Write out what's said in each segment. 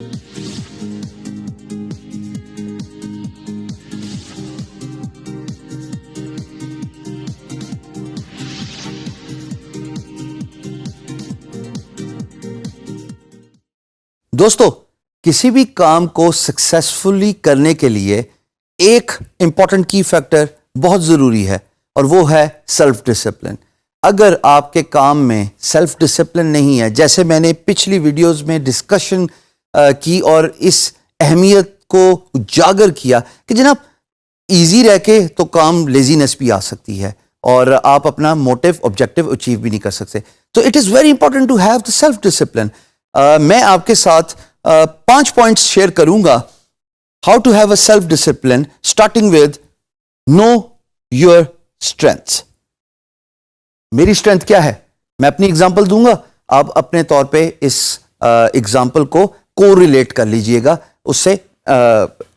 دوستو کسی بھی کام کو سکسیسفلی کرنے کے لیے ایک امپورٹنٹ کی فیکٹر بہت ضروری ہے اور وہ ہے سیلف ڈسپلن. اگر آپ کے کام میں سیلف ڈسپلن نہیں ہے، جیسے میں نے پچھلی ویڈیوز میں ڈسکشن کی اور اس اہمیت کو اجاگر کیا کہ جناب ایزی رہ کے تو کام لیزینس بھی آ سکتی ہے اور آپ اپنا موٹیو آبجیکٹیو اچیو بھی نہیں کر سکتے. تو it is very important to have the self discipline. میں آپ کے ساتھ 5 پوائنٹس شیئر کروں گا how to have a self discipline starting with know your strengths. میری اسٹرینتھ کیا ہے؟ میں اپنی اگزامپل دوں گا، آپ اپنے طور پہ اس اگزامپل کو کو ریلیٹ کر لیجئے گا، اس سے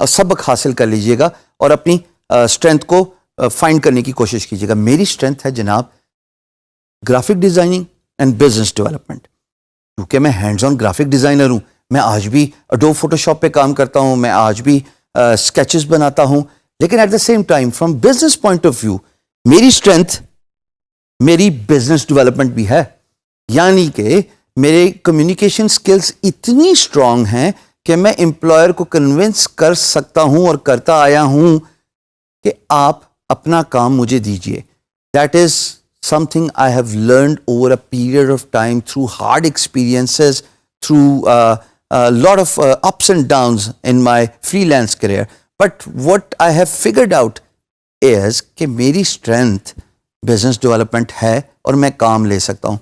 سبق حاصل کر لیجئے گا اور اپنی اسٹرینتھ کو فائنڈ کرنے کی کوشش کیجئے گا. میری اسٹرینتھ ہے جناب graphic designing and business development. کیونکہ میں ہینڈز آن گرافک ڈیزائنر ہوں، میں آج بھی اڈوب فوٹو شاپ پہ کام کرتا ہوں، میں آج بھی اسکیچز بناتا ہوں، لیکن at the same time from business point of view میری اسٹرینتھ میری بزنس ڈیولپمنٹ بھی ہے. یعنی کہ میرے کمیونیکیشن سکلز اتنی اسٹرانگ ہیں کہ میں امپلائر کو کنونس کر سکتا ہوں اور کرتا آیا ہوں کہ آپ اپنا کام مجھے دیجئے. That is something I have learned over a period of time through hard experiences, through a lot of ups and downs in my freelance career. But what I have figured out is کہ میری strength business development ہے اور میں کام لے سکتا ہوں.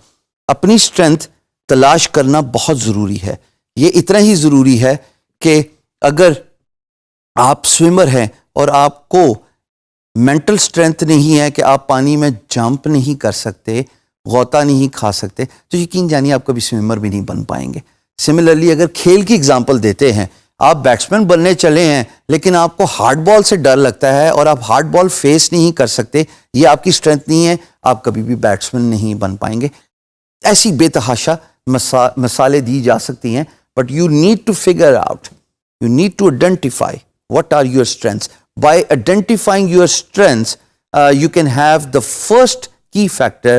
اپنی strength تلاش کرنا بہت ضروری ہے. یہ اتنا ہی ضروری ہے کہ اگر آپ سوئمر ہیں اور آپ کو مینٹل اسٹرینتھ نہیں ہے کہ آپ پانی میں جمپ نہیں کر سکتے، غوطہ نہیں کھا سکتے، تو یقین جانیے آپ کبھی سوئمر بھی نہیں بن پائیں گے. سملرلی اگر کھیل کی اگزامپل دیتے ہیں، آپ بیٹسمین بننے چلے ہیں لیکن آپ کو ہارڈ بال سے ڈر لگتا ہے اور آپ ہارڈ بال فیس نہیں کر سکتے، یہ آپ کی اسٹرینتھ نہیں ہے، آپ کبھی بھی بیٹسمین نہیں بن پائیں گے. ایسی بے تحاشا مثالیں دی جا سکتی ہیں، but you need to figure out, you need to identify what are your strengths. By identifying your strengths, you can have the first key factor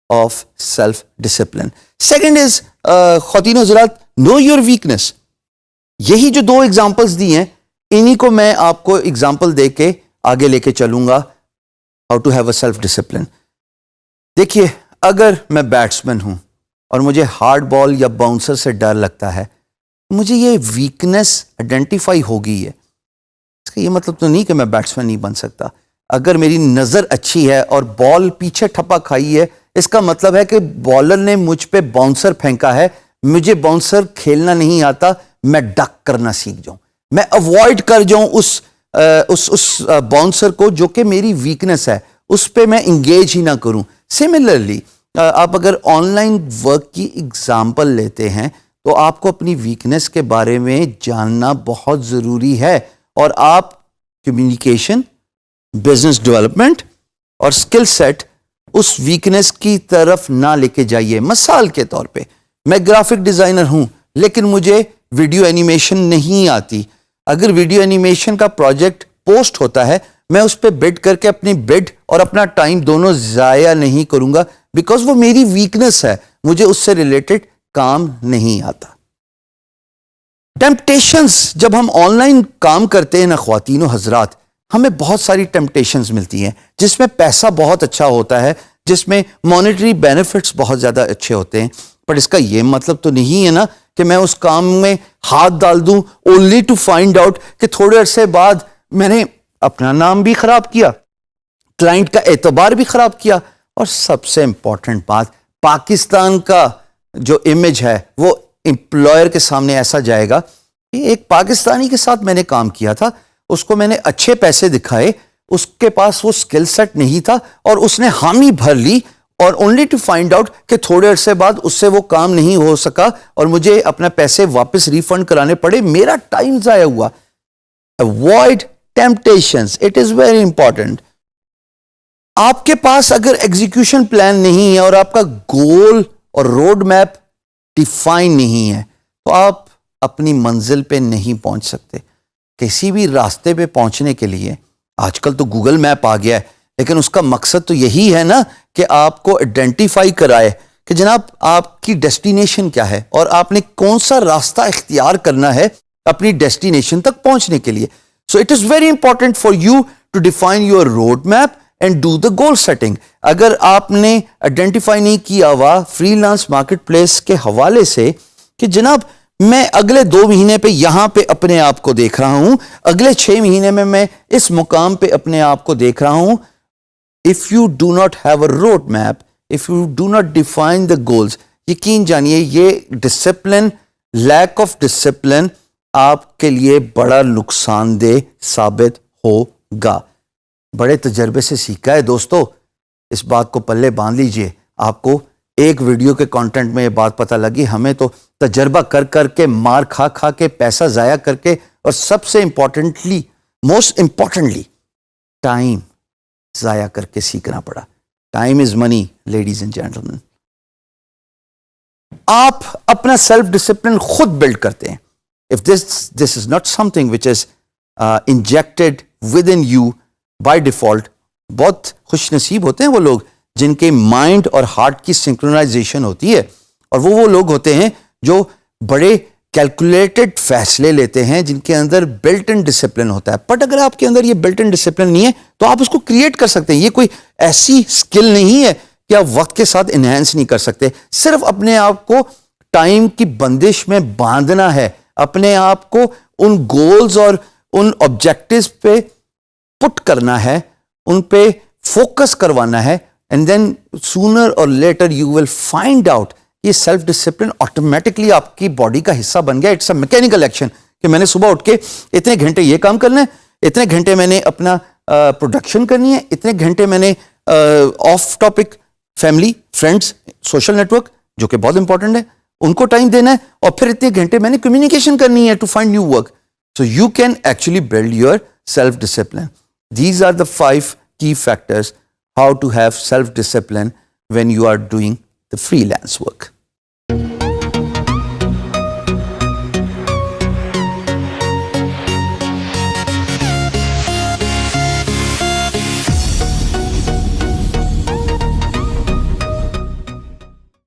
of self-discipline. Second is, خواتین و حضرات, know your weakness. یہی جو 2 examples دی ہیں، انہی کو میں آپ کو example دے کے آگے لے کے چلوں گا how to have a self-discipline. دیکھیے، اگر میں بیٹسمین ہوں اور مجھے ہارڈ بال یا باؤنسر سے ڈر لگتا ہے، مجھے یہ ویکنس آئیڈینٹیفائی ہو گئی ہے. اس کا یہ مطلب تو نہیں کہ میں بیٹسمین نہیں بن سکتا. اگر میری نظر اچھی ہے اور بال پیچھے ٹھپا کھائی ہے، اس کا مطلب ہے کہ بالر نے مجھ پہ باؤنسر پھینکا ہے، مجھے باؤنسر کھیلنا نہیں آتا، میں ڈک کرنا سیکھ جاؤں، میں اوائڈ کر جاؤں اس باؤنسر کو جو کہ میری ویکنس ہے، اس پہ میں انگیج ہی نہ کروں. سملرلی آپ اگر آن لائن ورک کی اگزامپل لیتے ہیں تو آپ کو اپنی ویکنس کے بارے میں جاننا بہت ضروری ہے، اور آپ کمیونیکیشن، بزنس ڈیولپمنٹ اور اسکل سیٹ اس ویکنس کی طرف نہ لے کے جائیے. مثال کے طور پہ میں گرافک ڈیزائنر ہوں لیکن مجھے ویڈیو اینیمیشن نہیں آتی. اگر ویڈیو اینیمیشن کا پروجیکٹ پوسٹ ہوتا ہے، میں اس پہ بڈ کر کے اپنی بڈ اور اپنا ٹائم دونوں ضائع نہیں کروں گا، بیکاز وہ میری ویکنس ہے، مجھے اس سے ریلیٹڈ کام نہیں آتا. ٹیمپٹیشنز، جب ہم آن لائن کام کرتے ہیں نا خواتین و حضرات، ہمیں بہت ساری ٹیمپٹیشنز ملتی ہیں جس میں پیسہ بہت اچھا ہوتا ہے، جس میں مانیٹری بینیفٹس بہت زیادہ اچھے ہوتے ہیں. پر اس کا یہ مطلب تو نہیں ہے نا کہ میں اس کام میں ہاتھ ڈال دوں اونلی ٹو فائنڈ آؤٹ کہ تھوڑے عرصے بعد میں نے اپنا نام بھی خراب کیا، کلائنٹ کا اعتبار بھی خراب کیا، اور سب سے امپورٹنٹ بات، پاکستان کا جو امیج ہے وہ امپلائر کے سامنے ایسا جائے گا کہ ایک پاکستانی کے ساتھ میں نے کام کیا تھا، اس کو میں نے اچھے پیسے دکھائے، اس کے پاس وہ سکل سیٹ نہیں تھا اور اس نے حامی بھر لی، اور اونلی ٹو فائنڈ آؤٹ کہ تھوڑے عرصے بعد اس سے وہ کام نہیں ہو سکا اور مجھے اپنا پیسے واپس ریفنڈ کرانے پڑے، میرا ٹائم ضائع ہوا. Avoid temptations. It is very important. آپ کے پاس اگر ایگزیکیوشن پلان نہیں ہے اور آپ کا گول اور روڈ میپ ڈیفائن نہیں ہے تو آپ اپنی منزل پہ نہیں پہنچ سکتے. کسی بھی راستے پہ پہنچنے کے لیے آج کل تو گوگل میپ آ گیا ہے, لیکن اس کا مقصد تو یہی ہے نا کہ آپ کو آئیڈینٹیفائی کرائے کہ جناب آپ کی ڈیسٹینیشن کیا ہے اور آپ نے کون سا راستہ اختیار کرنا ہے اپنی ڈیسٹینیشن تک پہنچنے کے لیے. So it is very important for you to define your road map and do the goal setting. اگر آپ نے آئیڈینٹیفائی نہیں کیا ہوا فری لانس مارکیٹ پلیس کے حوالے سے کہ جناب میں اگلے 2 مہینے پہ یہاں پہ اپنے آپ کو دیکھ رہا ہوں, اگلے 6 مہینے میں اس مقام پہ اپنے آپ کو دیکھ رہا ہوں, if you do not have a road map, if you do not define the goals, یقین جانیے یہ ڈسپلن, لیک آف ڈسپلن آپ کے لیے بڑا نقصان دہ ثابت ہوگا. بڑے تجربے سے سیکھا ہے دوستو, اس بات کو پلے باندھ لیجئے. آپ کو ایک ویڈیو کے کانٹینٹ میں یہ بات پتہ لگی, ہمیں تو تجربہ کر کر کے, مار کھا کھا کے, پیسہ ضائع کر کے, اور سب سے امپورٹنٹلی, موسٹ امپورٹنٹلی, ٹائم ضائع کر کے سیکھنا پڑا. Time is money ladies and gentlemen. آپ اپنا سیلف ڈسپلن خود بلڈ کرتے ہیں. If this is not something which is injected with in you by default. بہت خوش نصیب ہوتے ہیں وہ لوگ جن کے مائنڈ اور ہارٹ کی سنکرونائزیشن ہوتی ہے, اور وہ لوگ ہوتے ہیں جو بڑے کیلکولیٹڈ فیصلے لیتے ہیں, جن کے اندر بلٹ ان ڈسپلن ہوتا ہے. بٹ اگر آپ کے اندر یہ بلٹ ان ڈسپلن نہیں ہے تو آپ اس کو کریٹ کر سکتے ہیں. یہ کوئی ایسی سکل نہیں ہے کہ آپ وقت کے ساتھ انہینس نہیں کر سکتے. صرف اپنے آپ کو ٹائم کی بندش میں باندھنا ہے, اپنے آپ کو ان گولز اور ان آبجیکٹیوز پہ پٹ کرنا ہے, ان پہ فوکس کروانا ہے, and then sooner or later you will find out. یہ سیلف ڈسپلن آٹومیٹکلی آپ کی باڈی کا حصہ بن گیا. اٹس اے میکینیکل ایکشن کہ میں نے صبح اٹھ کے اتنے گھنٹے یہ کام کرنا ہے, اتنے گھنٹے میں نے اپنا پروڈکشن کرنی ہے, اتنے گھنٹے میں نے of topic family, friends, social network جو کہ بہت امپورٹنٹ ہے ان کو ٹائم دینا ہے, اور پھر اتنے گھنٹے میں نے کمیونیکیشن کرنی ہے to find new work. So you can actually build your self discipline. These are the 5 key factors how to have self-discipline when you are doing the freelance work.